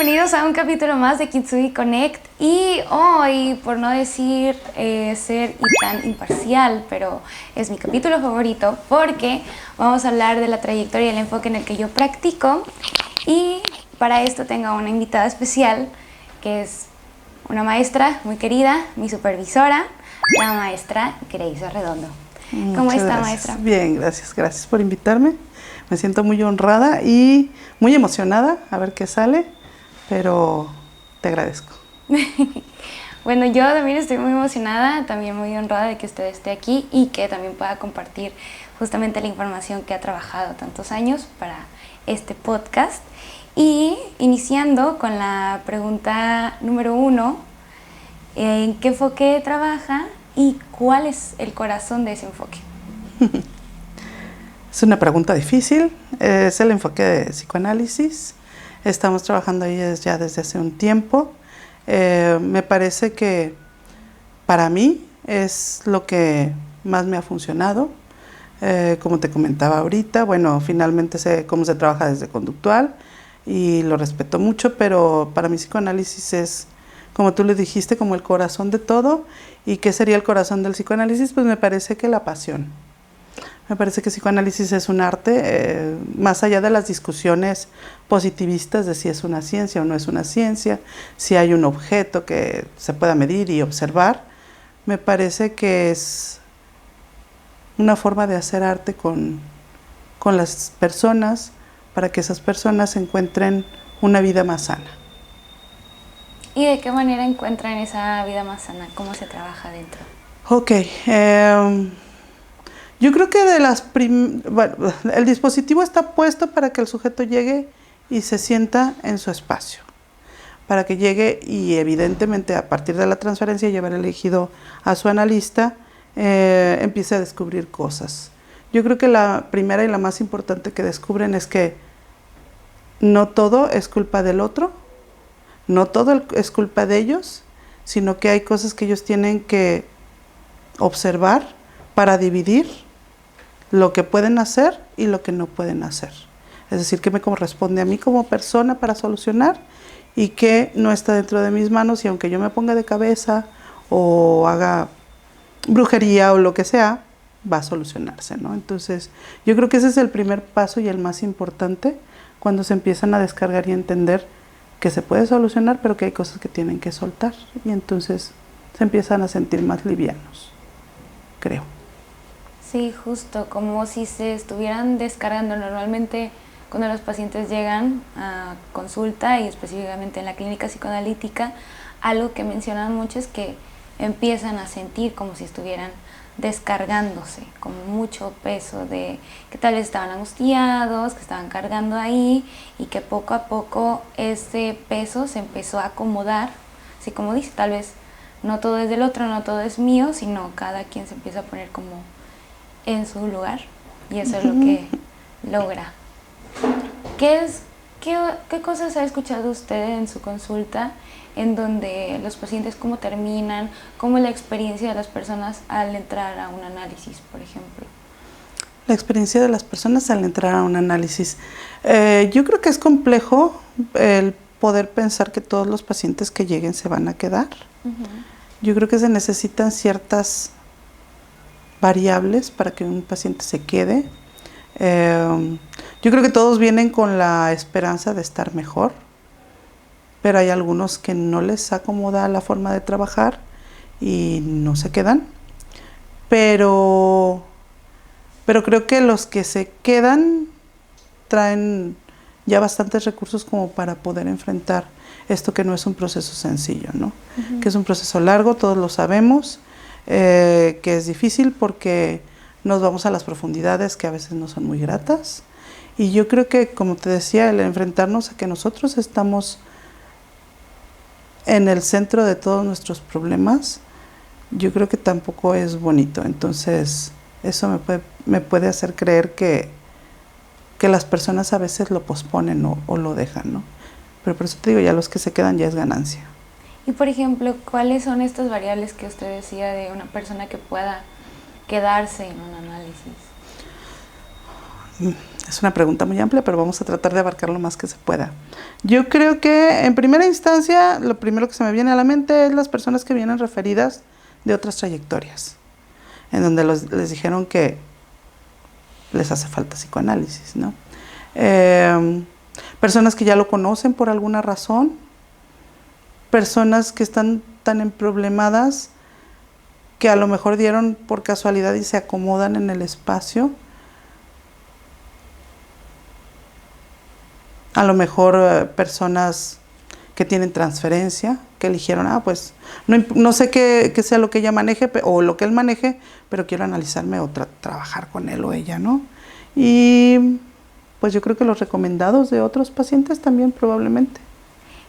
bienvenidos a un capítulo más de Kintsugi Connect. Y hoy, por no decir ser tan imparcial, pero es mi capítulo favorito porque vamos a hablar de la trayectoria y el enfoque en el que yo practico. Y para esto tengo una invitada especial que es una maestra muy querida, mi supervisora, la maestra Grace Arredondo. ¿Cómo está, maestra? Bien, gracias por invitarme. Me siento muy honrada y muy emocionada a ver qué sale, pero te agradezco. Bueno, yo también estoy muy emocionada, también muy honrada de que usted esté aquí y que también pueda compartir justamente la información que ha trabajado tantos años para este podcast. Y iniciando con la pregunta número 1, ¿en qué enfoque trabaja y cuál es el corazón de ese enfoque? Es una pregunta difícil, es el enfoque de psicoanálisis. Estamos trabajando ahí ya desde hace un tiempo. Me parece que para mí es lo que más me ha funcionado. Como te comentaba ahorita, bueno, finalmente sé cómo se trabaja desde conductual y lo respeto mucho, pero para mí psicoanálisis es, como tú le dijiste, como el corazón de todo. ¿Y qué sería el corazón del psicoanálisis? Pues me parece que la pasión. Me parece que psicoanálisis es un arte, más allá de las discusiones positivistas de si es una ciencia o no es una ciencia, si hay un objeto que se pueda medir y observar. Me parece que es una forma de hacer arte con las personas para que esas personas encuentren una vida más sana. ¿Y de qué manera encuentran esa vida más sana? ¿Cómo se trabaja dentro? Ok, yo creo que bueno, el dispositivo está puesto para que el sujeto llegue y se sienta en su espacio, para que llegue y evidentemente a partir de la transferencia y haber elegido a su analista, empiece a descubrir cosas. Yo creo que la primera y la más importante que descubren es que no todo es culpa del otro, no todo es culpa de ellos, sino que hay cosas que ellos tienen que observar para dividir lo que pueden hacer y lo que no pueden hacer. Es decir, qué me corresponde a mí como persona para solucionar y qué no está dentro de mis manos, y aunque yo me ponga de cabeza o haga brujería o lo que sea, va a solucionarse, ¿no? Entonces, yo creo que ese es el primer paso y el más importante cuando se empiezan a descargar y entender que se puede solucionar, pero que hay cosas que tienen que soltar, y entonces se empiezan a sentir más livianos, creo. Sí, justo, como si se estuvieran descargando. Normalmente cuando los pacientes llegan a consulta y específicamente en la clínica psicoanalítica, algo que mencionan mucho es que empiezan a sentir como si estuvieran descargándose, como mucho peso de que tal vez estaban angustiados, que estaban cargando ahí y que poco a poco ese peso se empezó a acomodar, así como dice, tal vez no todo es del otro, no todo es mío, sino cada quien se empieza a poner como en su lugar, y eso es lo que logra. ¿Qué cosas ha escuchado usted en su consulta en donde los pacientes cómo terminan, cómo es la experiencia de las personas al entrar a un análisis, por ejemplo? La experiencia de las personas al entrar a un análisis. Yo creo que es complejo el poder pensar que todos los pacientes que lleguen se van a quedar. Yo creo que se necesitan ciertas variables para que un paciente se quede. Yo creo que todos vienen con la esperanza de estar mejor, pero hay algunos que no les acomoda la forma de trabajar y no se quedan. Pero creo que los que se quedan traen ya bastantes recursos como para poder enfrentar esto, que no es un proceso sencillo, ¿no? Que es un proceso largo, todos lo sabemos, que es difícil porque nos vamos a las profundidades que a veces no son muy gratas. Y yo creo que, como te decía, el enfrentarnos a que nosotros estamos en el centro de todos nuestros problemas, yo creo que tampoco es bonito. Entonces, eso me puede hacer creer que las personas a veces lo posponen o lo dejan, ¿no? Pero por eso te digo, ya los que se quedan ya es ganancia. Y por ejemplo, ¿cuáles son estas variables que usted decía de una persona que pueda quedarse en un análisis? Es una pregunta muy amplia, pero vamos a tratar de abarcar lo más que se pueda. Yo creo que en primera instancia, lo primero que se me viene a la mente es las personas que vienen referidas de otras trayectorias, en donde les dijeron que les hace falta psicoanálisis, ¿no? Personas que ya lo conocen por alguna razón, personas que están tan emproblemadas que a lo mejor dieron por casualidad y se acomodan en el espacio. A lo mejor personas que tienen transferencia, que eligieron, pues no sé qué sea lo que ella maneje o lo que él maneje, pero quiero analizarme o trabajar con él o ella, ¿no? Y pues yo creo que los recomendados de otros pacientes también probablemente.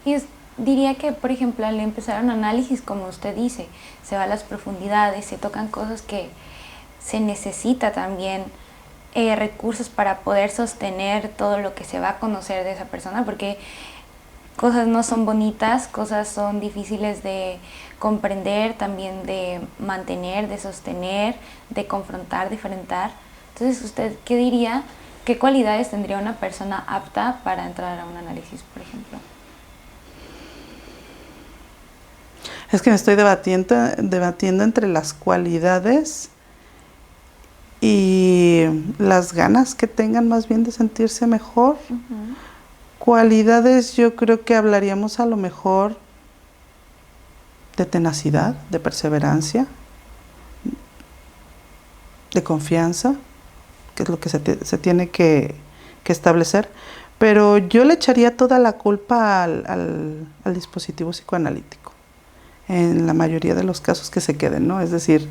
Y diría que, por ejemplo, al empezar un análisis, como usted dice, se va a las profundidades, se tocan cosas que se necesita también recursos para poder sostener todo lo que se va a conocer de esa persona, porque cosas no son bonitas, cosas son difíciles de comprender, también de mantener, de sostener, de confrontar, de enfrentar. Entonces, ¿usted qué diría? ¿Qué cualidades tendría una persona apta para entrar a un análisis, por ejemplo? Es que me estoy debatiendo entre las cualidades y las ganas que tengan más bien de sentirse mejor. Cualidades, yo creo que hablaríamos a lo mejor de tenacidad, de perseverancia, de confianza, que es lo que se tiene que establecer. Pero yo le echaría toda la culpa al dispositivo psicoanalítico, en la mayoría de los casos que se queden, ¿no? Es decir,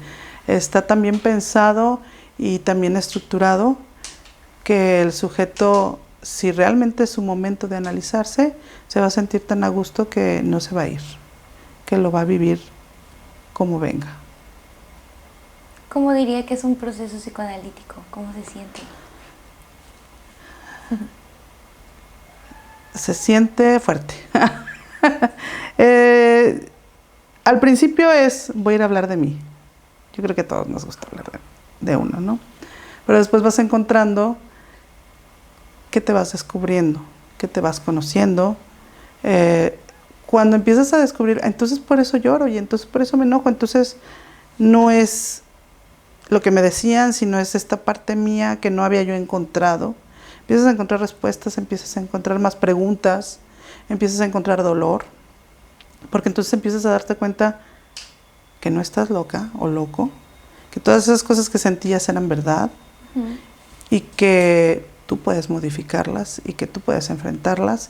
está tan bien pensado y también estructurado que el sujeto, si realmente es su momento de analizarse, se va a sentir tan a gusto que no se va a ir, que lo va a vivir como venga. ¿Cómo diría que es un proceso psicoanalítico? ¿Cómo se siente? Se siente fuerte. Al principio voy a ir a hablar de mí. Yo creo que a todos nos gusta hablar de uno, ¿no? Pero después vas encontrando que te vas descubriendo, que te vas conociendo. Cuando empiezas a descubrir, entonces por eso lloro y entonces por eso me enojo, entonces no es lo que me decían, sino es esta parte mía que no había yo encontrado. Empiezas a encontrar respuestas, empiezas a encontrar más preguntas, empiezas a encontrar dolor, porque entonces empiezas a darte cuenta que no estás loca o loco, que todas esas cosas que sentías eran verdad y que tú puedes modificarlas y que tú puedes enfrentarlas.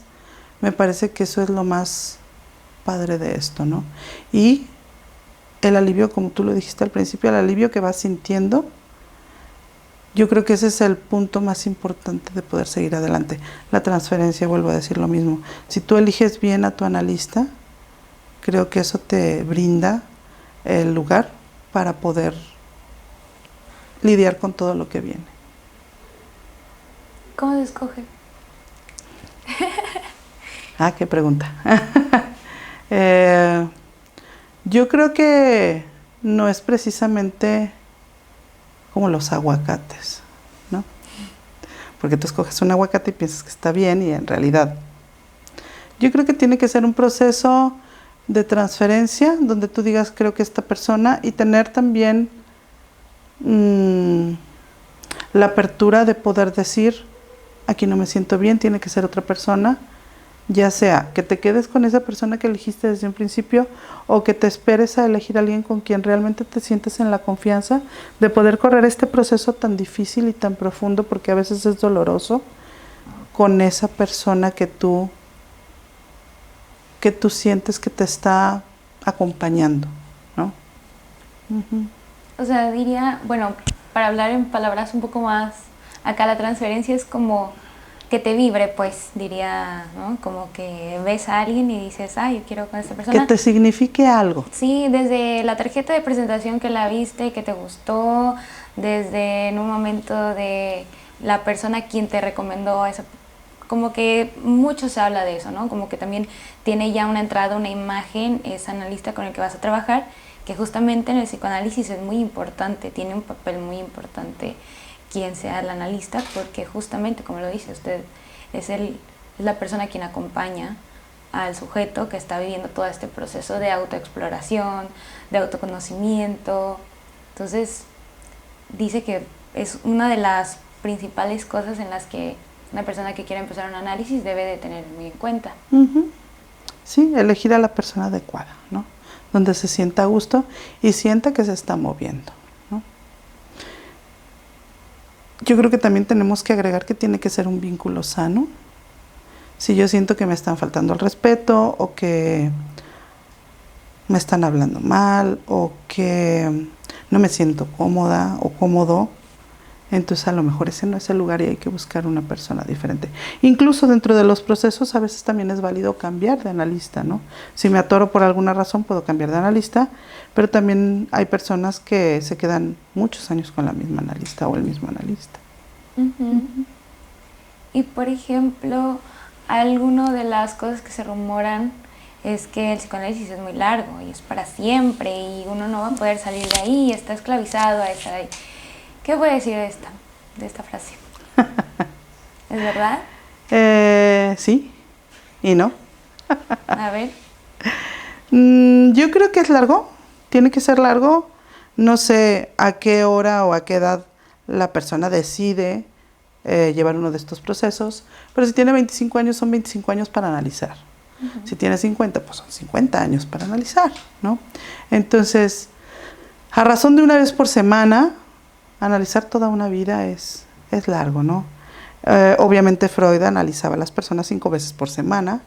Me parece que eso es lo más padre de esto, ¿no? Y el alivio, como tú lo dijiste al principio, el alivio que vas sintiendo, yo creo que ese es el punto más importante de poder seguir adelante. La transferencia, vuelvo a decir lo mismo. Si tú eliges bien a tu analista, creo que eso te brinda el lugar para poder lidiar con todo lo que viene. ¿Cómo se escoge? Qué pregunta. Yo creo que no es precisamente como los aguacates, ¿no? Porque tú escoges un aguacate y piensas que está bien y en realidad yo creo que tiene que ser un proceso de transferencia donde tú digas creo que esta persona y tener también la apertura de poder decir aquí no me siento bien, tiene que ser otra persona, ya sea que te quedes con esa persona que elegiste desde un principio o que te esperes a elegir a alguien con quien realmente te sientes en la confianza de poder correr este proceso tan difícil y tan profundo, porque a veces es doloroso, con esa persona que tú sientes que te está acompañando, ¿no? O sea, diría, bueno, para hablar en palabras un poco más, acá la transferencia es como que te vibre, pues, diría, ¿no? Como que ves a alguien y dices, yo quiero con esta persona. Que te signifique algo. Sí, desde la tarjeta de presentación que la viste, que te gustó, desde en un momento de la persona quien te recomendó esa, como que mucho se habla de eso, ¿no? Como que también tiene ya una entrada, una imagen, ese analista con el que vas a trabajar, que justamente en el psicoanálisis es muy importante, tiene un papel muy importante quien sea el analista, porque justamente, como lo dice usted, es la persona quien acompaña al sujeto que está viviendo todo este proceso de autoexploración, de autoconocimiento. Entonces, dice que es una de las principales cosas en las que una persona que quiere empezar un análisis debe de tener muy en cuenta. Sí, elegir a la persona adecuada, ¿no? Donde se sienta a gusto y sienta que se está moviendo, ¿no? Yo creo que también tenemos que agregar que tiene que ser un vínculo sano. Si yo siento que me están faltando al respeto o que me están hablando mal o que no me siento cómoda o cómodo, entonces a lo mejor ese no es el lugar y hay que buscar una persona diferente. Incluso dentro de los procesos a veces también es válido cambiar de analista, ¿no? Si me atoro por alguna razón puedo cambiar de analista, pero también hay personas que se quedan muchos años con la misma analista o el mismo analista. Y por ejemplo, alguna de las cosas que se rumoran es que el psicoanálisis es muy largo y es para siempre y uno no va a poder salir de ahí, está esclavizado a estar ahí. ¿Qué voy a decir de esta frase? ¿Es verdad? Sí y no. A ver. Yo creo que es largo, tiene que ser largo. No sé a qué hora o a qué edad la persona decide llevar uno de estos procesos, pero si tiene 25 años, son 25 años para analizar. Si tiene 50, pues son 50 años para analizar, ¿no? Entonces, a razón de una vez por semana, analizar toda una vida es largo, ¿no? Obviamente Freud analizaba a las personas 5 veces por semana.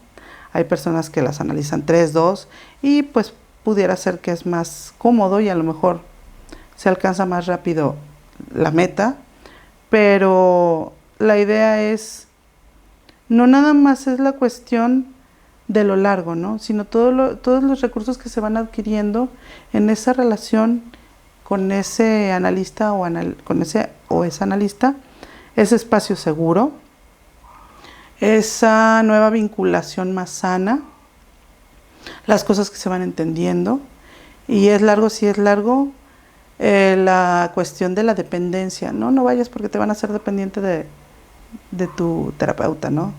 Hay personas que las analizan 3, 2 y pues pudiera ser que es más cómodo y a lo mejor se alcanza más rápido la meta, pero la idea es, no nada más es la cuestión de lo largo, ¿no? Sino todos los recursos que se van adquiriendo en esa relación con ese analista o esa analista, ese espacio seguro, esa nueva vinculación más sana, las cosas que se van entendiendo. Y es largo, sí es largo, la cuestión de la dependencia, ¿no? No vayas porque te van a hacer dependiente de tu terapeuta, ¿no?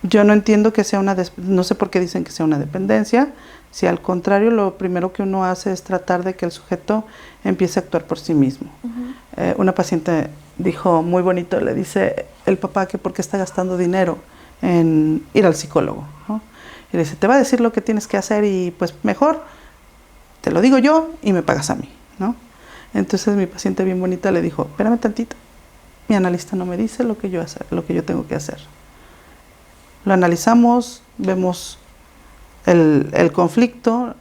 Yo no entiendo que sea no sé por qué dicen que sea una dependencia, si al contrario lo primero que uno hace es tratar de que el sujeto empiece a actuar por sí mismo. Una paciente dijo muy bonito, le dice el papá que por qué está gastando dinero en ir al psicólogo, ¿no? Y le dice, te va a decir lo que tienes que hacer y pues mejor te lo digo yo y me pagas a mí, ¿no? Entonces mi paciente bien bonita le dijo, espérame tantito, mi analista no me dice lo que yo tengo que hacer. Lo analizamos, vemos el conflicto,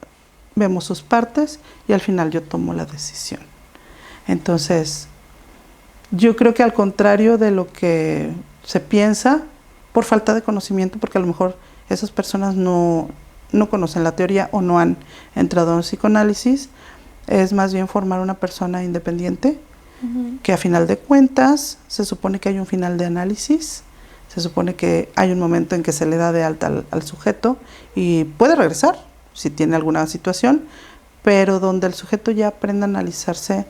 vemos sus partes y al final yo tomo la decisión. Entonces, yo creo que al contrario de lo que se piensa, por falta de conocimiento, porque a lo mejor esas personas no conocen la teoría o no han entrado en psicoanálisis, es más bien formar una persona independiente, que a final de cuentas se supone que hay un final de análisis. Se supone que hay un momento en que se le da de alta al sujeto y puede regresar si tiene alguna situación, pero donde el sujeto ya aprenda a analizarse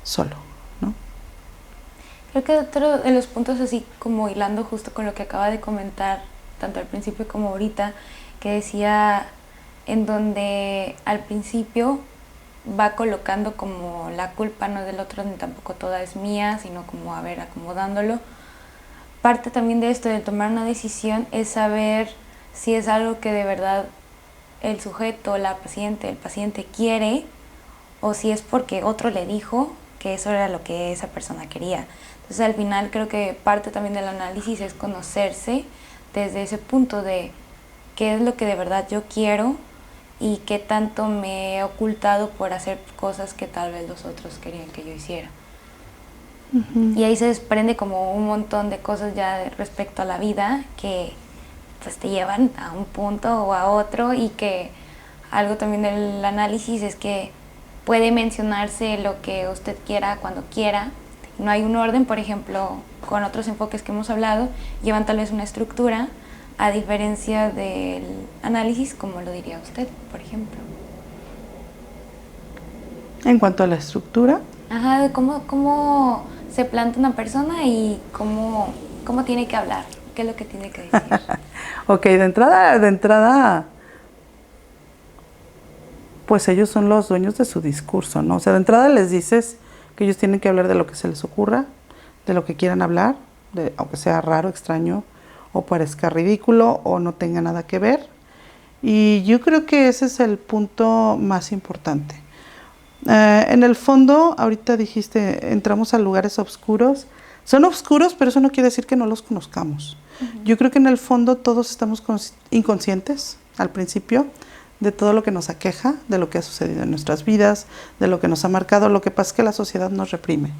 solo, ¿no? Creo que otro de los puntos, así como hilando justo con lo que acaba de comentar, tanto al principio como ahorita, que decía en donde al principio va colocando como la culpa no del otro, ni tampoco toda es mía, sino como a ver, acomodándolo. Parte también de esto de tomar una decisión es saber si es algo que de verdad el sujeto, el paciente quiere, o si es porque otro le dijo que eso era lo que esa persona quería. Entonces al final creo que parte también del análisis es conocerse desde ese punto de qué es lo que de verdad yo quiero y qué tanto me he ocultado por hacer cosas que tal vez los otros querían que yo hiciera. Y ahí se desprende como un montón de cosas ya respecto a la vida que pues te llevan a un punto o a otro, y que algo también del análisis es que puede mencionarse lo que usted quiera cuando quiera. No hay un orden, por ejemplo, con otros enfoques que hemos hablado, llevan tal vez una estructura, a diferencia del análisis, como lo diría usted, por ejemplo. En cuanto a la estructura, Ajá, de cómo se planta una persona y cómo tiene que hablar, qué es lo que tiene que decir. Ok, de entrada, pues ellos son los dueños de su discurso, ¿no? O sea, de entrada les dices que ellos tienen que hablar de lo que se les ocurra, de lo que quieran hablar, aunque sea raro, extraño, o parezca ridículo, o no tenga nada que ver. Y yo creo que ese es el punto más importante. En el fondo, ahorita dijiste, entramos a lugares oscuros. Son oscuros, pero eso no quiere decir que no los conozcamos. Yo creo que en el fondo todos estamos inconscientes al principio de todo lo que nos aqueja, de lo que ha sucedido en nuestras vidas, de lo que nos ha marcado. Lo que pasa es que la sociedad nos reprime,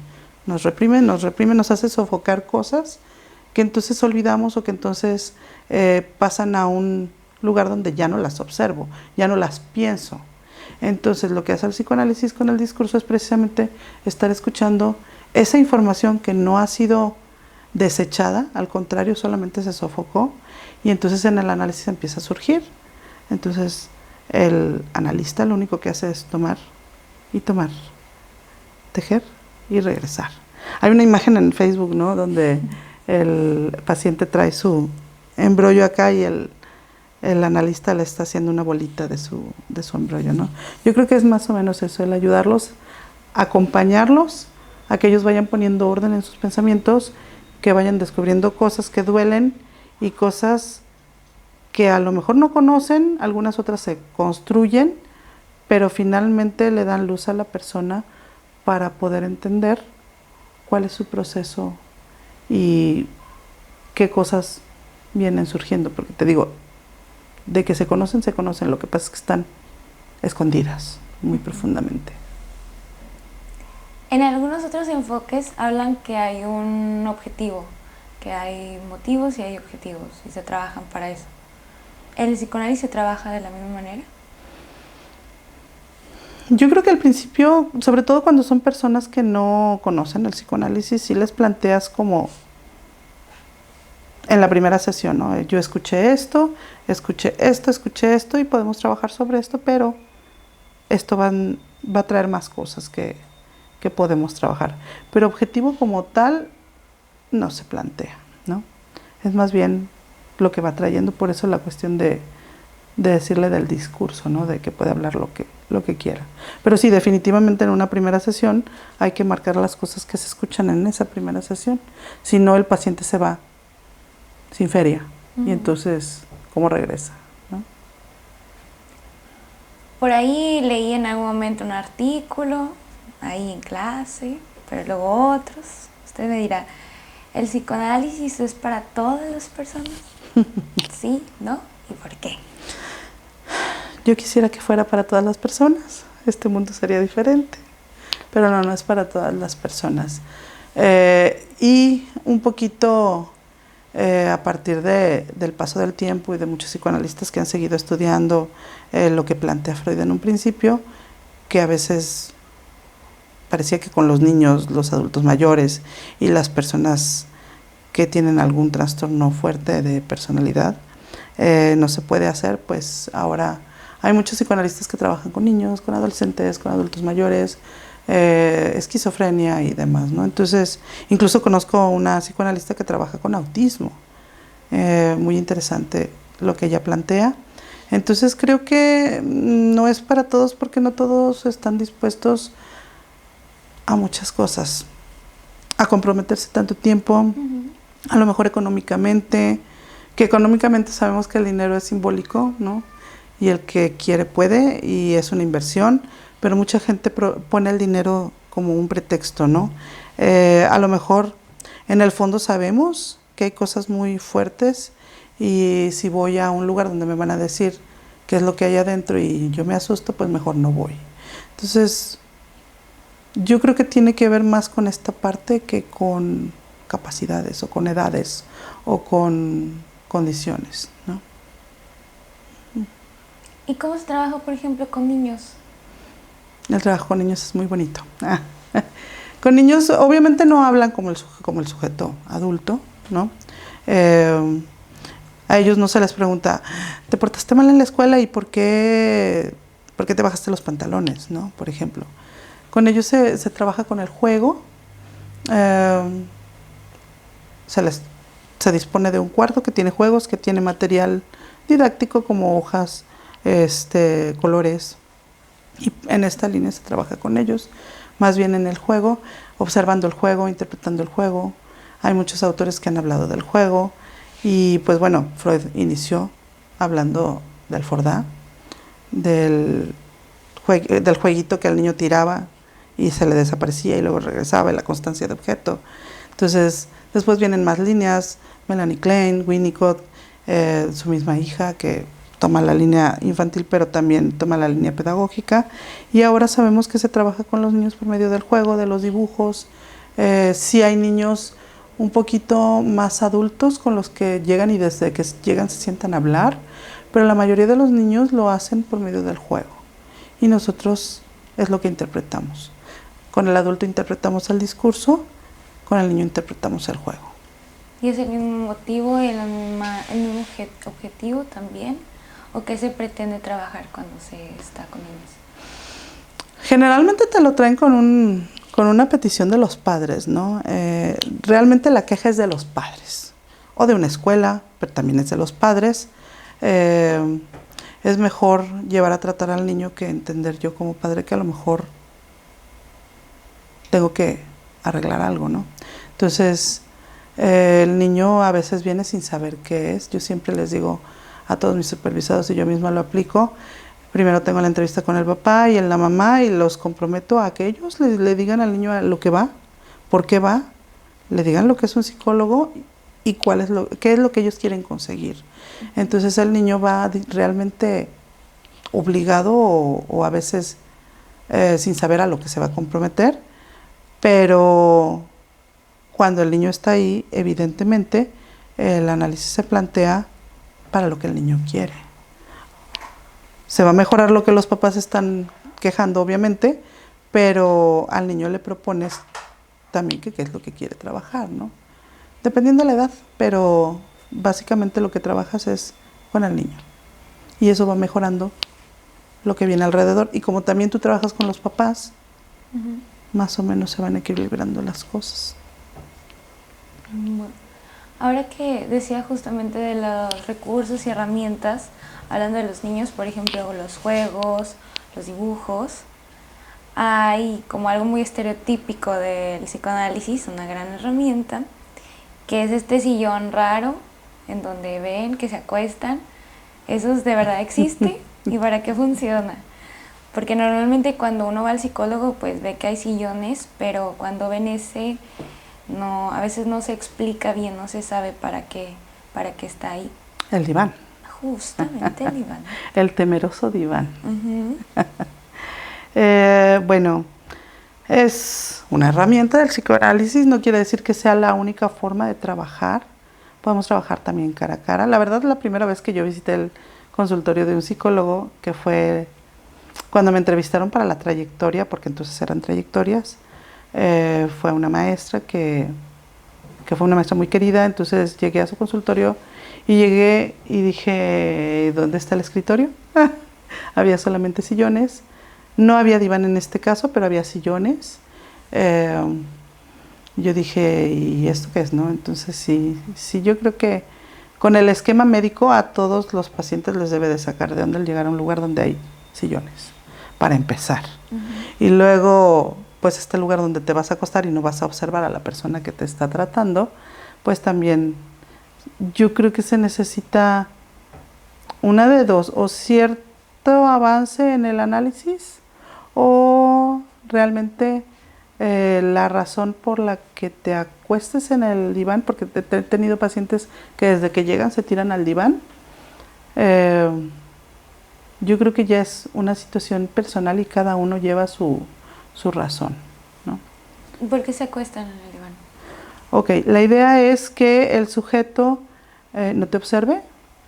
nos hace sofocar cosas que entonces olvidamos o que entonces pasan a un lugar donde ya no las observo, ya no las pienso. Entonces lo que hace el psicoanálisis con el discurso es precisamente estar escuchando esa información que no ha sido desechada, al contrario, solamente se sofocó, y entonces en el análisis empieza a surgir. Entonces el analista lo único que hace es tomar y tomar, tejer y regresar. Hay una imagen en Facebook, ¿no?, donde el paciente trae su embrollo acá y el analista le está haciendo una bolita de su embrollo, ¿no? Yo creo que es más o menos eso, el ayudarlos, acompañarlos a que ellos vayan poniendo orden en sus pensamientos, que vayan descubriendo cosas que duelen y cosas que a lo mejor no conocen, algunas otras se construyen, pero finalmente le dan luz a la persona para poder entender cuál es su proceso y qué cosas vienen surgiendo, porque te digo, de que se conocen, lo que pasa es que están escondidas muy profundamente. En algunos otros enfoques hablan que hay un objetivo, que hay motivos y hay objetivos, y se trabajan para eso. ¿En el psicoanálisis se trabaja de la misma manera? Yo creo que al principio, sobre todo cuando son personas que no conocen el psicoanálisis, sí les planteas como en la primera sesión, ¿no? Yo escuché esto y podemos trabajar sobre esto, pero esto va a traer más cosas que podemos trabajar. Pero objetivo como tal no se plantea, ¿no? Es más bien lo que va trayendo, por eso la cuestión de decirle del discurso, ¿no?, de que puede hablar lo que quiera. Pero sí, definitivamente en una primera sesión hay que marcar las cosas que se escuchan en esa primera sesión. Si no, el paciente se va sin feria. Y entonces, ¿cómo regresa?, ¿no? Por ahí leí en algún momento un artículo, ahí en clase, pero luego otros. Usted me dirá, ¿el psicoanálisis es para todas las personas? ¿Sí? ¿No? ¿Y por qué? Yo quisiera que fuera para todas las personas. Este mundo sería diferente. Pero no es para todas las personas. Y un poquito a partir del paso del tiempo y de muchos psicoanalistas que han seguido estudiando lo que plantea Freud en un principio, que a veces parecía que con los niños, los adultos mayores y las personas que tienen algún trastorno fuerte de personalidad no se puede hacer, pues ahora hay muchos psicoanalistas que trabajan con niños, con adolescentes, con adultos mayores, esquizofrenia y demás, ¿no? Entonces, incluso conozco una psicoanalista que trabaja con autismo. Muy interesante lo que ella plantea. Entonces, creo que no es para todos porque no todos están dispuestos a muchas cosas, a comprometerse tanto tiempo, a lo mejor económicamente, que económicamente sabemos que el dinero es simbólico, ¿no? Y el que quiere puede y es una inversión, pero mucha gente pone el dinero como un pretexto, ¿no? A lo mejor en el fondo sabemos que hay cosas muy fuertes y si voy a un lugar donde me van a decir qué es lo que hay adentro y yo me asusto, pues mejor no voy. Entonces, yo creo que tiene que ver más con esta parte que con capacidades o con edades o con condiciones, ¿no? ¿Y cómo se trabaja, por ejemplo, con niños? El trabajo con niños es muy bonito. Con niños obviamente no hablan como el sujeto adulto, ¿no? A ellos no se les pregunta, ¿te portaste mal en la escuela y por qué te bajaste los pantalones?, ¿no? Por ejemplo. Con ellos se trabaja con el juego. Eh, se dispone de un cuarto que tiene juegos, que tiene material didáctico como hojas, colores. Y en esta línea se trabaja con ellos, más bien en el juego, observando el juego, interpretando el juego. Hay muchos autores que han hablado del juego. Y pues bueno, Freud inició hablando del Fordá, del jueguito que el niño tiraba y se le desaparecía y luego regresaba, y la constancia de objeto. Entonces, después vienen más líneas, Melanie Klein, Winnicott, su misma hija, que toma la línea infantil, pero también toma la línea pedagógica. Y ahora sabemos que se trabaja con los niños por medio del juego, de los dibujos. Sí hay niños un poquito más adultos con los que llegan y desde que llegan se sientan a hablar, pero la mayoría de los niños lo hacen por medio del juego. Y nosotros es lo que interpretamos. Con el adulto interpretamos el discurso, con el niño interpretamos el juego. ¿Y es el mismo motivo, el mismo objetivo también? ¿O qué se pretende trabajar cuando se está con ellos? Generalmente te lo traen con una petición de los padres, ¿no? Realmente la queja es de los padres, o de una escuela, pero también es de los padres. Es mejor llevar a tratar al niño que entender yo como padre que a lo mejor tengo que arreglar algo, ¿no? Entonces, el niño a veces viene sin saber qué es. Yo siempre les digo a todos mis supervisados, y yo misma lo aplico, primero tengo la entrevista con el papá y la mamá, y los comprometo a que ellos le digan al niño a lo que va, por qué va, le digan lo que es un psicólogo y qué es lo que ellos quieren conseguir. Entonces el niño va realmente obligado o a veces sin saber a lo que se va a comprometer, pero cuando el niño está ahí, evidentemente el análisis se plantea para lo que el niño quiere. Se va a mejorar lo que los papás están quejando, obviamente, pero al niño le propones también qué es lo que quiere trabajar, ¿no? Dependiendo de la edad, pero básicamente lo que trabajas es con el niño. Y eso va mejorando lo que viene alrededor. Y como también tú trabajas con los papás, más o menos se van equilibrando las cosas. Bueno, ahora que decía justamente de los recursos y herramientas, hablando de los niños, por ejemplo, los juegos, los dibujos, hay como algo muy estereotípico del psicoanálisis, una gran herramienta, que es este sillón raro en donde ven que se acuestan. ¿Eso de verdad existe? ¿Y para qué funciona? Porque normalmente cuando uno va al psicólogo pues ve que hay sillones, pero cuando ven ese, no, a veces no se explica bien, no se sabe para qué está ahí. El diván. Justamente el diván. El temeroso diván. Bueno, es una herramienta del psicoanálisis, no quiere decir que sea la única forma de trabajar. Podemos trabajar también cara a cara. La verdad, la primera vez que yo visité el consultorio de un psicólogo, que fue cuando me entrevistaron para la trayectoria, porque entonces eran trayectorias, fue una maestra que fue una maestra muy querida. Entonces llegué a su consultorio y llegué y dije, ¿dónde está el escritorio? Había solamente sillones. No había diván en este caso, pero había sillones. Yo dije, ¿y esto qué es, no? Entonces sí, yo creo que con el esquema médico a todos los pacientes les debe de sacar de onda el llegar a un lugar donde hay sillones, para empezar. Y luego, pues este lugar donde te vas a acostar y no vas a observar a la persona que te está tratando, pues también yo creo que se necesita una de dos, o cierto avance en el análisis, o realmente la razón por la que te acuestes en el diván, porque he tenido pacientes que desde que llegan se tiran al diván. Yo creo que ya es una situación personal y cada uno lleva su razón, ¿no? ¿Por qué se acuestan en el diván? Ok, la idea es que el sujeto no te observe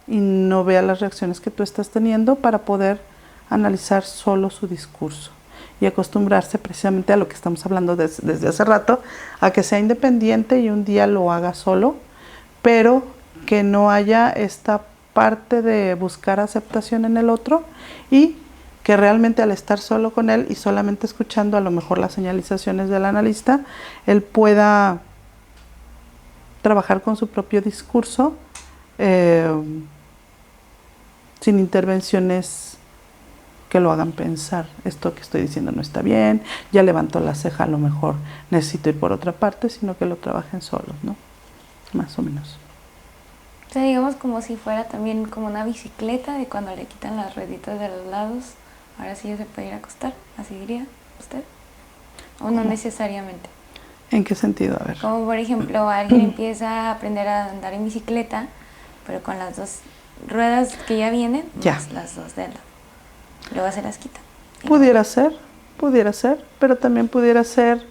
y no vea las reacciones que tú estás teniendo para poder analizar solo su discurso y acostumbrarse precisamente a lo que estamos hablando desde hace rato, a que sea independiente y un día lo haga solo, pero que no haya esta parte de buscar aceptación en el otro y que realmente al estar solo con él y solamente escuchando a lo mejor las señalizaciones del analista, él pueda trabajar con su propio discurso sin intervenciones que lo hagan pensar, esto que estoy diciendo no está bien, ya levantó la ceja, a lo mejor necesito ir por otra parte, sino que lo trabajen solos, ¿no? Más o menos. O sea, digamos como si fuera también como una bicicleta de cuando le quitan las rueditas de los lados, ahora sí ya se puede ir a acostar, así diría usted, o no necesariamente. ¿En qué sentido? A ver. Como por ejemplo, alguien empieza a aprender a andar en bicicleta, pero con las dos ruedas que ya vienen, más las dos de lado. Luego se las quita. Pudiera ser, pero también pudiera ser,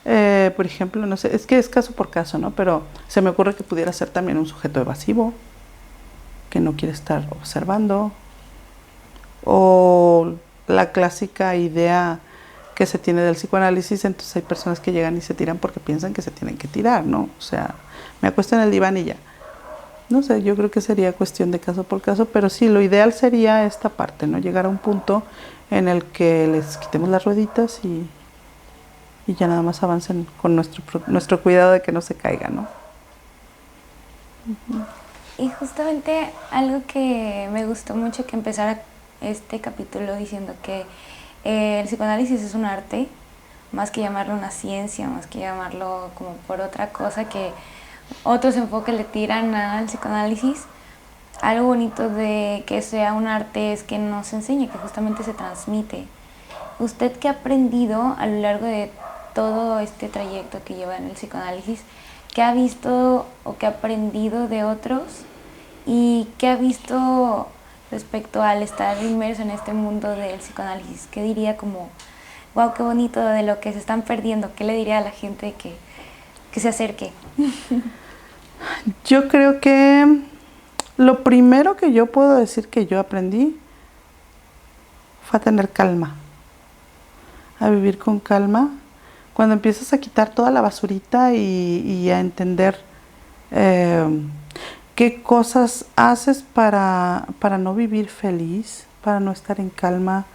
por ejemplo, no sé, es que es caso por caso, ¿no? Pero se me ocurre que pudiera ser también un sujeto evasivo, que no quiere estar observando, o la clásica idea que se tiene del psicoanálisis, entonces hay personas que llegan y se tiran porque piensan que se tienen que tirar, ¿no? O sea, me acuesto en el diván y ya. No sé, yo creo que sería cuestión de caso por caso, pero sí, lo ideal sería esta parte, ¿no? Llegar a un punto en el que les quitemos las rueditas y ya nada más avancen con nuestro cuidado de que no se caiga, ¿no? Y justamente algo que me gustó mucho que empezara este capítulo diciendo que el psicoanálisis es un arte, más que llamarlo una ciencia, más que llamarlo como por otra cosa que otros enfoques le tiran al psicoanálisis. Algo bonito de que sea un arte es que nos enseña, que justamente se transmite. ¿Usted qué ha aprendido a lo largo de todo este trayecto que lleva en el psicoanálisis? ¿Qué ha visto o qué ha aprendido de otros? ¿Y qué ha visto respecto al estar inmerso en este mundo del psicoanálisis? ¿Qué diría como, wow, qué bonito de lo que se están perdiendo? ¿Qué le diría a la gente que se acerque? Yo creo que lo primero que yo puedo decir que yo aprendí fue a tener calma, a vivir con calma. Cuando empiezas a quitar toda la basurita y a entender qué cosas haces para no vivir feliz, para no estar en calma,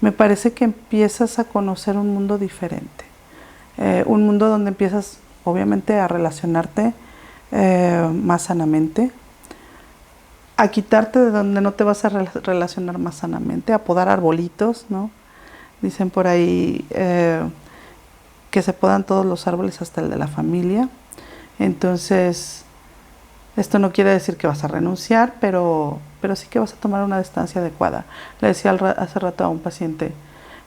me parece que empiezas a conocer un mundo diferente. Un mundo donde empiezas obviamente a relacionarte más sanamente, a quitarte de donde no te vas a relacionar más sanamente, a podar arbolitos, ¿no? Dicen por ahí que se podan todos los árboles hasta el de la familia. Entonces, esto no quiere decir que vas a renunciar, pero sí que vas a tomar una distancia adecuada. Le decía hace rato a un paciente,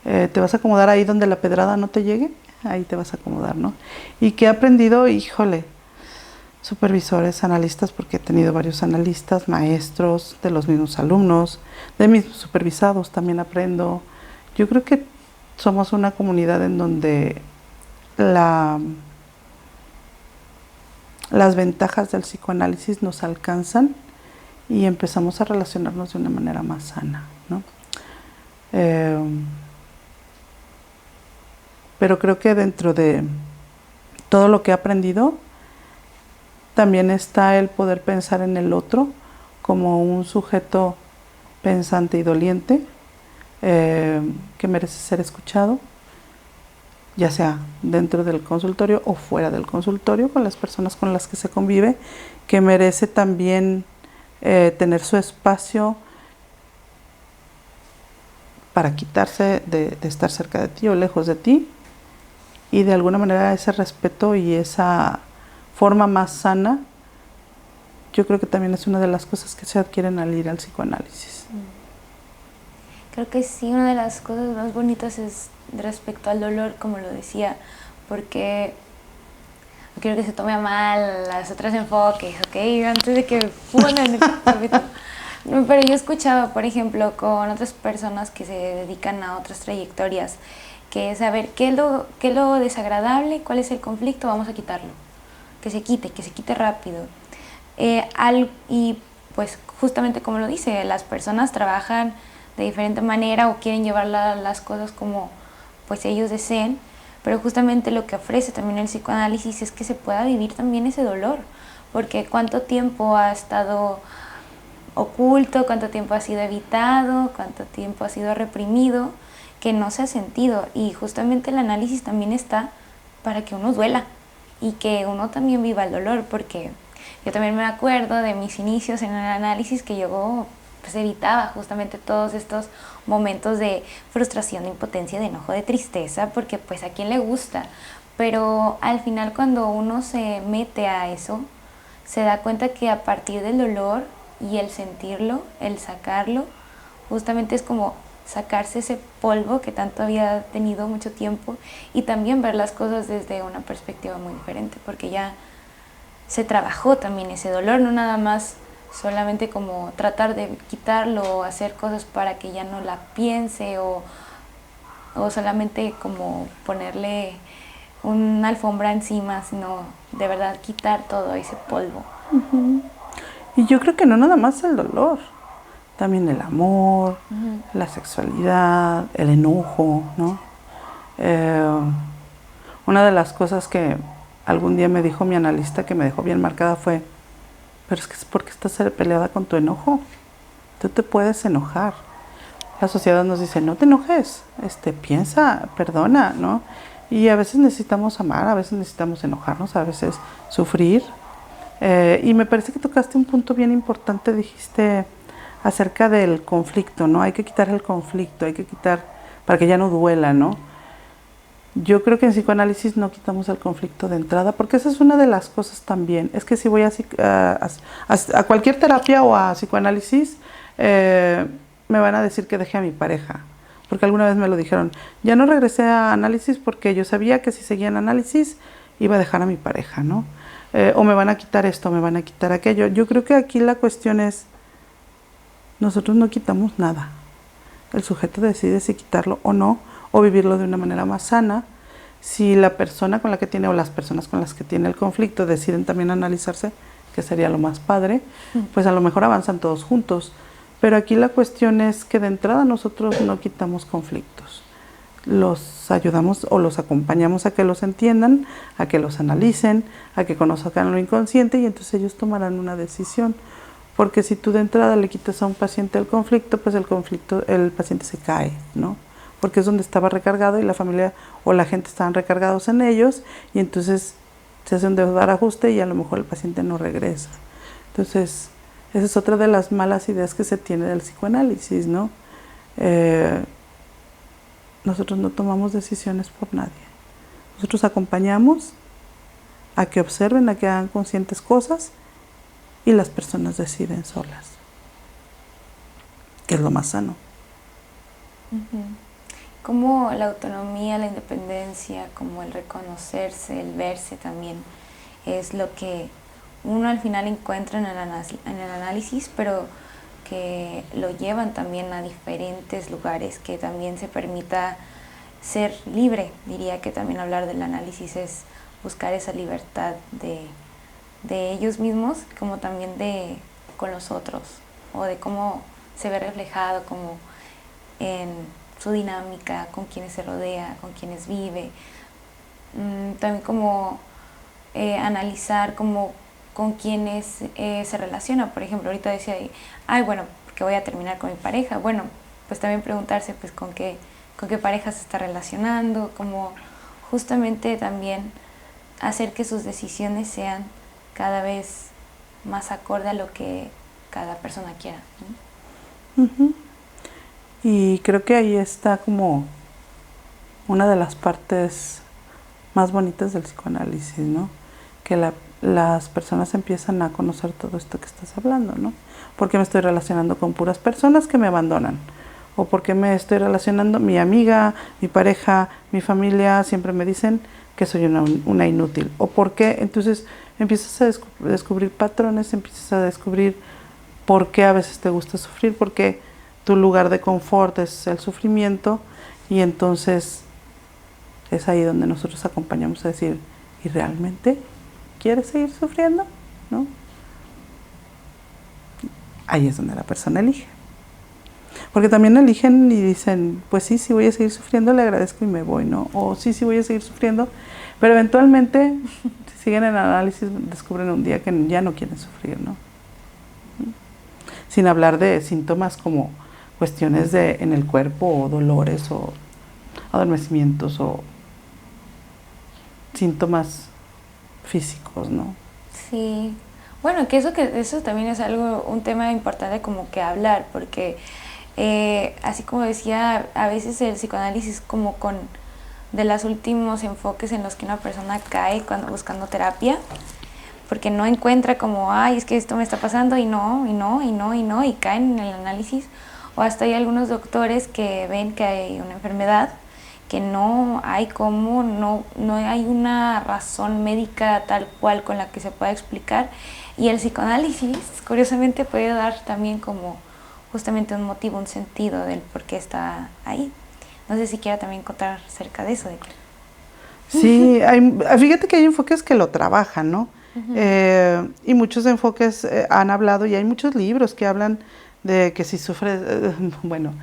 ¿te vas a acomodar ahí donde la pedrada no te llegue? Ahí te vas a acomodar, ¿no? Y que he aprendido, híjole, supervisores, analistas, porque he tenido varios analistas, maestros, de los mismos alumnos, de mis supervisados también aprendo. Yo creo que somos una comunidad en donde las ventajas del psicoanálisis nos alcanzan y empezamos a relacionarnos de una manera más sana, ¿no? Pero creo que dentro de todo lo que he aprendido, también está el poder pensar en el otro como un sujeto pensante y doliente, que merece ser escuchado, ya sea dentro del consultorio o fuera del consultorio, con las personas con las que se convive, que merece también tener su espacio para quitarse de estar cerca de ti o lejos de ti, y de alguna manera ese respeto y esa forma más sana, yo creo que también es una de las cosas que se adquieren al ir al psicoanálisis. Creo que sí, una de las cosas más bonitas es respecto al dolor, como lo decía, porque no quiero que se tome a mal las otros enfoques, ¿ok? Antes de que funen el capítulo. Pero yo escuchaba, por ejemplo, con otras personas que se dedican a otras trayectorias, que es saber qué es lo desagradable, cuál es el conflicto, vamos a quitarlo. Que se quite rápido. Y pues justamente como lo dice, las personas trabajan de diferente manera o quieren llevar las cosas como pues ellos deseen, pero justamente lo que ofrece también el psicoanálisis es que se pueda vivir también ese dolor, porque cuánto tiempo ha estado oculto, cuánto tiempo ha sido evitado, cuánto tiempo ha sido reprimido, que no se ha sentido. Y justamente el análisis también está para que uno duela y que uno también viva el dolor, porque yo también me acuerdo de mis inicios en el análisis que yo pues evitaba justamente todos estos momentos de frustración, de impotencia, de enojo, de tristeza, porque pues a quién le gusta. Pero al final cuando uno se mete a eso, se da cuenta que a partir del dolor y el sentirlo, el sacarlo, justamente es como sacarse ese polvo que tanto había tenido mucho tiempo y también ver las cosas desde una perspectiva muy diferente, porque ya se trabajó también ese dolor, no nada más solamente como tratar de quitarlo o hacer cosas para que ya no la piense o solamente como ponerle una alfombra encima, sino de verdad quitar todo ese polvo. Uh-huh. Y yo creo que no nada más el dolor, también el amor, la sexualidad, el enojo, ¿no? Una de las cosas que algún día me dijo mi analista que me dejó bien marcada fue, pero es que es porque estás peleada con tu enojo. Tú te puedes enojar. La sociedad nos dice, no te enojes, piensa, perdona, ¿no? Y a veces necesitamos amar, a veces necesitamos enojarnos, a veces sufrir. Y me parece que tocaste un punto bien importante, dijiste acerca del conflicto, ¿no? Hay que quitar el conflicto, hay que quitar para que ya no duela, ¿no? Yo creo que en psicoanálisis no quitamos el conflicto de entrada, porque esa es una de las cosas también. Es que si voy a cualquier terapia o a psicoanálisis, me van a decir que deje a mi pareja. Porque alguna vez me lo dijeron. Ya no regresé a análisis porque yo sabía que si seguía en análisis iba a dejar a mi pareja, ¿no? O me van a quitar esto, me van a quitar aquello. Yo creo que aquí la cuestión es, nosotros no quitamos nada. El sujeto decide si quitarlo o no, o vivirlo de una manera más sana. Si la persona con la que tiene o las personas con las que tiene el conflicto deciden también analizarse, que sería lo más padre, pues a lo mejor avanzan todos juntos. Pero aquí la cuestión es que de entrada nosotros no quitamos conflictos. Los ayudamos o los acompañamos a que los entiendan, a que los analicen, a que conozcan lo inconsciente y entonces ellos tomarán una decisión. Porque si tú de entrada le quitas a un paciente el conflicto, pues el paciente se cae, ¿no? Porque es donde estaba recargado y la familia o la gente estaban recargados en ellos y entonces se hace un desbarajuste y a lo mejor el paciente no regresa. Entonces, esa es otra de las malas ideas que se tiene del psicoanálisis, ¿no? Nosotros no tomamos decisiones por nadie. Nosotros acompañamos a que observen, a que hagan conscientes cosas y las personas deciden solas, que es lo más sano. Como la autonomía, la independencia, como el reconocerse, el verse también, es lo que uno al final encuentra en el análisis, pero que lo llevan también a diferentes lugares, que también se permita ser libre. Diría que también hablar del análisis es buscar esa libertad de ellos mismos, como también con los otros, o de cómo se ve reflejado como en su dinámica, con quienes se rodea, con quienes vive. También como analizar como con quienes se relaciona. Por ejemplo, ahorita decía, bueno, porque voy a terminar con mi pareja. Bueno, pues también preguntarse pues con qué pareja se está relacionando, como justamente también hacer que sus decisiones sean cada vez más acorde a lo que cada persona quiera, ¿no? Uh-huh. Y creo que ahí está como una de las partes más bonitas del psicoanálisis, ¿no? Que las personas empiezan a conocer todo esto que estás hablando, ¿no? ¿Por qué me estoy relacionando con puras personas que me abandonan? ¿O por qué me estoy relacionando? Mi amiga, mi pareja, mi familia siempre me dicen que soy una inútil. ¿O por qué? Entonces empiezas a descubrir patrones, empiezas a descubrir por qué a veces te gusta sufrir, porque tu lugar de confort es el sufrimiento y entonces es ahí donde nosotros acompañamos a decir, ¿y realmente quieres seguir sufriendo? ¿No? Ahí es donde la persona elige. Porque también eligen y dicen, pues sí voy a seguir sufriendo, le agradezco y me voy, ¿no? O sí voy a seguir sufriendo, pero eventualmente, si siguen en el análisis, descubren un día que ya no quieren sufrir, ¿no? sin hablar de síntomas como cuestiones en el cuerpo o dolores o adormecimientos o síntomas físicos, ¿no? Sí, bueno, que eso también es algo, un tema importante como que hablar, porque así como decía, a veces el psicoanálisis como de los últimos enfoques en los que una persona cae cuando buscando terapia, porque no encuentra como, ay, es que esto me está pasando y y caen en el análisis, o hasta hay algunos doctores que ven que hay una enfermedad que no hay como, no hay una razón médica tal cual con la que se pueda explicar, y el psicoanálisis curiosamente puede dar también como justamente un motivo, un sentido del por qué está ahí. No sé si quiera también contar acerca de eso. Sí, fíjate que hay enfoques que lo trabajan, ¿no? Y muchos enfoques han hablado, y hay muchos libros que hablan de que si sufres, bueno,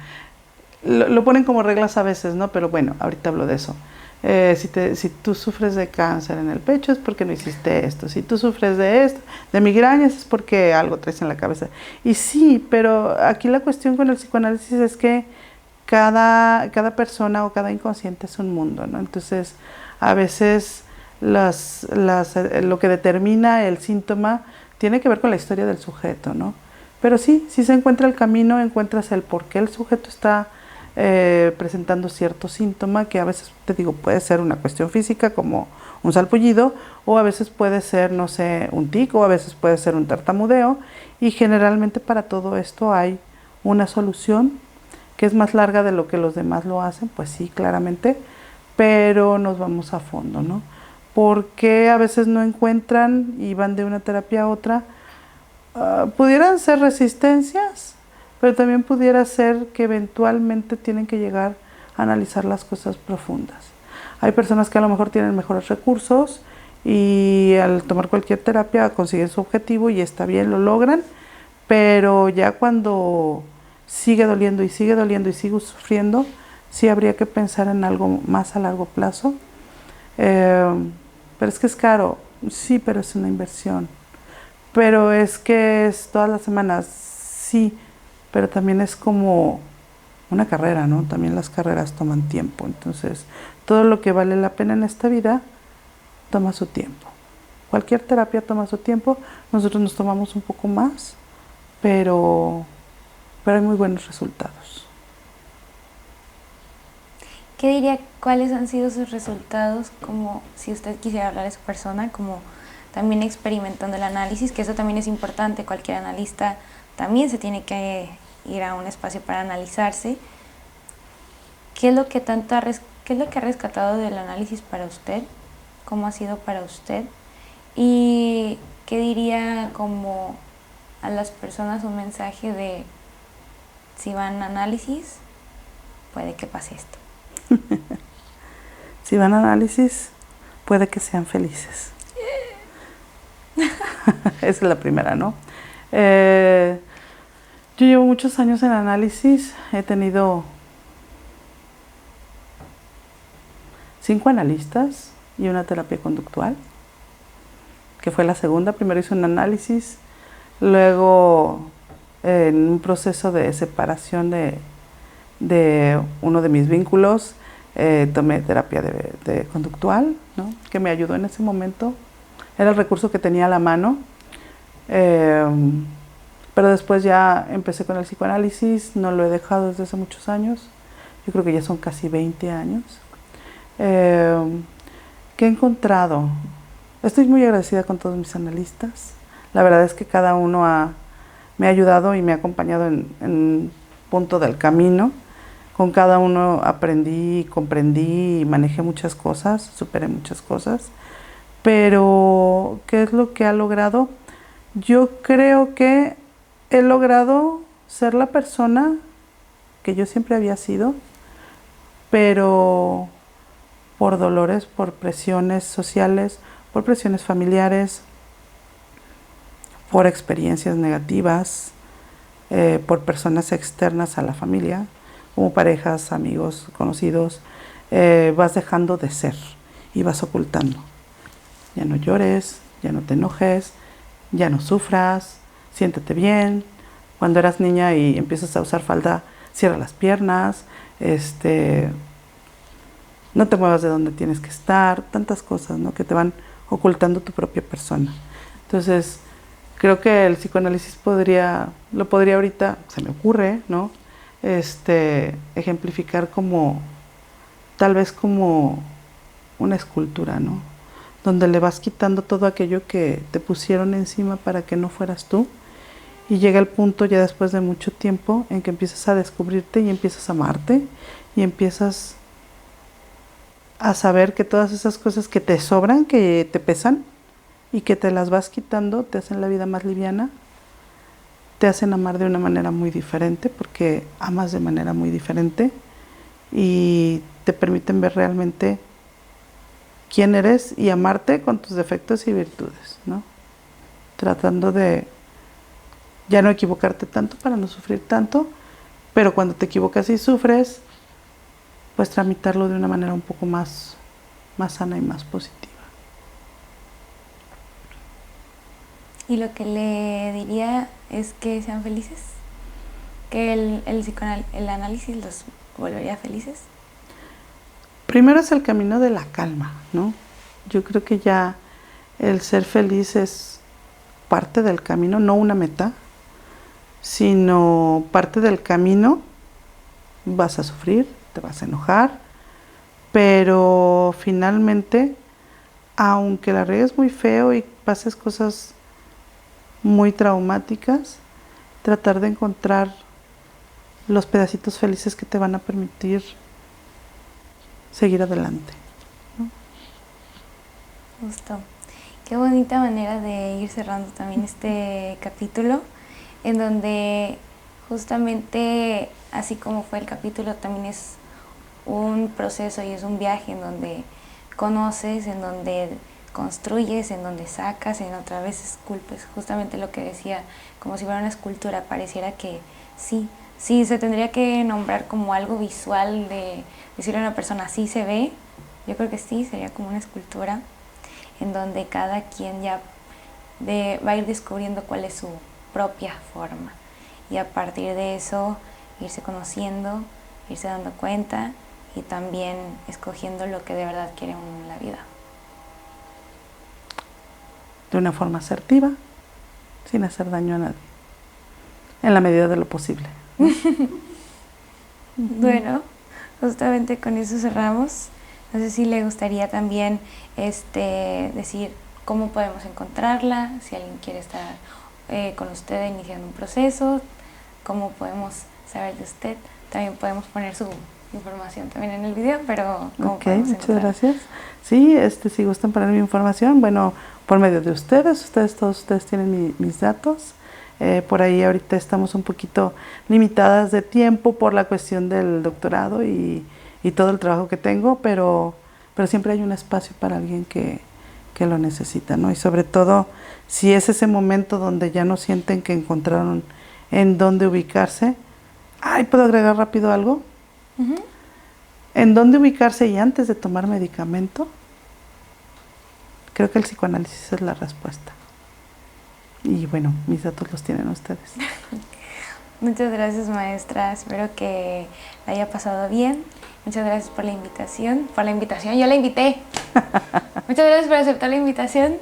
lo ponen como reglas a veces, ¿no? Pero bueno, ahorita hablo de eso. Si tú sufres de cáncer en el pecho es porque no hiciste esto. Si tú sufres de esto, de migrañas, es porque algo traes en la cabeza. Y sí, pero aquí la cuestión con el psicoanálisis es que cada persona o cada inconsciente es un mundo, ¿no? Entonces, a veces lo que determina el síntoma tiene que ver con la historia del sujeto, ¿no? Pero sí, si se encuentra el camino, encuentras el por qué el sujeto está presentando cierto síntoma, que a veces, te digo, puede ser una cuestión física como un salpullido, o a veces puede ser, no sé, un tic, o a veces puede ser un tartamudeo, y generalmente para todo esto hay una solución que es más larga de lo que los demás lo hacen, pues sí, claramente, pero nos vamos a fondo, ¿no? Porque a veces no encuentran y van de una terapia a otra. Pudieran ser resistencias, pero también pudiera ser que eventualmente tienen que llegar a analizar las cosas profundas. Hay personas que a lo mejor tienen mejores recursos y al tomar cualquier terapia consiguen su objetivo y está bien, lo logran, pero ya cuando sigue doliendo y sigue doliendo y sigue sufriendo, sí habría que pensar en algo más a largo plazo. Pero es que es caro, sí, pero es una inversión. Pero es que es todas las semanas, sí, pero también es como una carrera, ¿no? También las carreras toman tiempo. Entonces, todo lo que vale la pena en esta vida toma su tiempo. Cualquier terapia toma su tiempo. Nosotros nos tomamos un poco más, pero hay muy buenos resultados. ¿Qué diría, cuáles han sido sus resultados, como si usted quisiera hablar de su persona, como también experimentando el análisis, que eso también es importante? Cualquier analista también se tiene que ir a un espacio para analizarse. ¿Qué es lo que ha rescatado del análisis para usted? ¿Cómo ha sido para usted? ¿Y qué diría como a las personas un mensaje de si van a análisis, puede que pase esto? Si van a análisis, puede que sean felices. Esa es la primera, ¿no? Yo llevo muchos años en análisis, he tenido 5 analistas y una terapia conductual, que fue la segunda. Primero hice un análisis, luego en un proceso de separación de uno de mis vínculos, tomé terapia de conductual, ¿no? Que me ayudó en ese momento. Era el recurso que tenía a la mano. Pero después ya empecé con el psicoanálisis, no lo he dejado desde hace muchos años. Yo creo que ya son casi 20 años. ¿Qué he encontrado? Estoy muy agradecida con todos mis analistas. La verdad es que cada uno me ha ayudado y me ha acompañado en un punto del camino. Con cada uno aprendí, comprendí y manejé muchas cosas, superé muchas cosas. Pero, ¿qué es lo que ha logrado? Yo creo que he logrado ser la persona que yo siempre había sido, pero por dolores, por presiones sociales, por presiones familiares, por experiencias negativas, por personas externas a la familia, como parejas, amigos, conocidos, vas dejando de ser y vas ocultando. Ya no llores, ya no te enojes, ya no sufras, siéntete bien. cuando eras niña y empiezas a usar falda, cierra las piernas, no te muevas de donde tienes que estar, tantas cosas, ¿no? Que te van ocultando tu propia persona. Entonces, creo que el psicoanálisis lo podría ahorita, se me ocurre, ¿no? Ejemplificar como, tal vez como una escultura, ¿no? Donde le vas quitando todo aquello que te pusieron encima para que no fueras tú. Y llega el punto ya después de mucho tiempo en que empiezas a descubrirte y empiezas a amarte y empiezas a saber que todas esas cosas que te sobran, que te pesan y que te las vas quitando, te hacen la vida más liviana, te hacen amar de una manera muy diferente porque amas de manera muy diferente y te permiten ver realmente quién eres y amarte con tus defectos y virtudes, ¿no? Tratando de ya no equivocarte tanto para no sufrir tanto, pero cuando te equivocas y sufres, pues tramitarlo de una manera un poco más sana y más positiva. Y lo que le diría es que sean felices, que el análisis los volvería felices. Primero es el camino de la calma, ¿no? Yo creo que ya el ser feliz es parte del camino, no una meta, sino parte del camino. Vas a sufrir, te vas a enojar, pero finalmente, aunque la riegues muy feo y pases cosas muy traumáticas, tratar de encontrar los pedacitos felices que te van a permitir seguir adelante, ¿no? Justo. Qué bonita manera de ir cerrando también este capítulo, en donde justamente, así como fue el capítulo, también es un proceso y es un viaje en donde conoces, en donde construyes, en donde sacas, en otra vez esculpes. Justamente lo que decía, como si fuera una escultura, pareciera que sí, se tendría que nombrar como algo visual, de decirle a una persona, así se ve. Yo creo que sí, sería como una escultura, en donde cada quien ya va a ir descubriendo cuál es su propia forma. Y a partir de eso, irse conociendo, irse dando cuenta y también escogiendo lo que de verdad quiere uno en la vida. De una forma asertiva, sin hacer daño a nadie, en la medida de lo posible. Bueno, justamente con eso cerramos. No sé si le gustaría también decir cómo podemos encontrarla, si alguien quiere estar con usted iniciando un proceso, cómo podemos saber de usted. También podemos poner su información también en el video, pero ¿cómo podemos muchas encontrar? gracias. Sí, si gustan poner mi información, bueno, por medio de todos ustedes tienen mis datos. Por ahí ahorita estamos un poquito limitadas de tiempo por la cuestión del doctorado y todo el trabajo que tengo, pero siempre hay un espacio para alguien que lo necesita, ¿no? Y sobre todo, si es ese momento donde ya no sienten que encontraron en dónde ubicarse. ¿Puedo agregar rápido algo? Uh-huh. En dónde ubicarse y antes de tomar medicamento, creo que el psicoanálisis es la respuesta. Y bueno, mis datos los tienen ustedes. Muchas gracias, maestra. Espero que la haya pasado bien. Muchas gracias por la invitación. Yo la invité. Muchas gracias por aceptar la invitación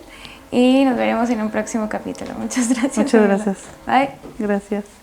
y nos veremos en un próximo capítulo. Muchas gracias. Muchas gracias. Bye. Gracias.